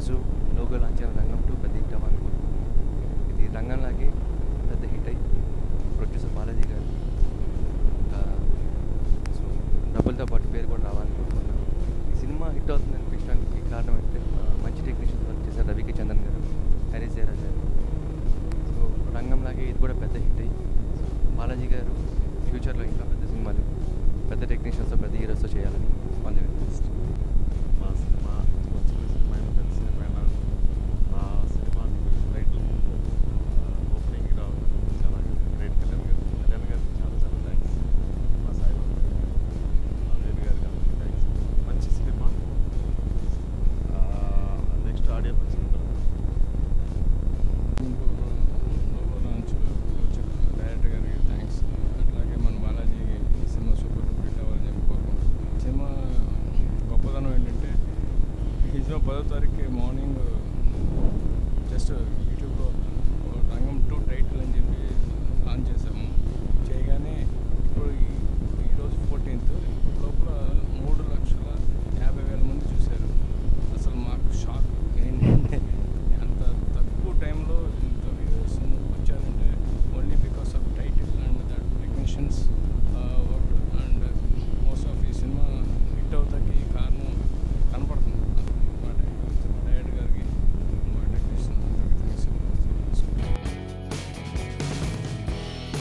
ఈరోజు logo launch అయిన రంగం 2 పెద్ద హిట్ అవ్వాలనుకుంటున్నాను. ఇది రంగంలాగే పెద్ద హిట్ అయ్యి ప్రొడ్యూసర్ బాలాజీ గారు సో డబ్బులతో పాటు పేరు కూడా రావాలనుకుంటున్నాను. ఈ సినిమా హిట్ అవుతుంది అనిపించడానికి కారణం అంటే మంచి టెక్నీషియన్స్ వర్క్ చేశారు రవికి చందన్ గారు, హరీష్ జయరాజ్ గారు. సో రంగంలాగే ఇది కూడా పెద్ద హిట్ అయ్యి బాలాజీ గారు ఫ్యూచర్లో ఇంకా పెద్ద సినిమాలు పెద్ద టెక్నీషియన్స్తో పెద్ద హీరోస్తో చేయాలని ఆల్ ది బెస్ట్. మా సినిమా వచ్చిన సినిమా తెలిసిన పైన ఆ సినిమా టైటిల్ ఓపెనింగ్ రావడం చాలా గ్రేట్. కళ్యాణ్ గారు చాలా చాలా థ్యాంక్స్. మా సాయి వేణు గారు కాబట్టి థ్యాంక్స్. మంచి సినిమా. నెక్స్ట్ ఆడియన్స్ వచ్చిన డైరెక్టర్ గారికి థ్యాంక్స్. అట్లాగే మన Balaji cinema super duper hit అవ్వాలని చెప్పి కోరుకుంటున్నాం. సినిమా గొప్పదనం ఏంటంటే ఈ సినిమా 10వ తారీఖు మార్నింగ్ జస్ట్ యూట్యూబ్లో రంగం 2 టైటిల్ అని చెప్పి లాంచ్ చేసాము. చేయగానే ఇప్పుడు ఈరోజు 14th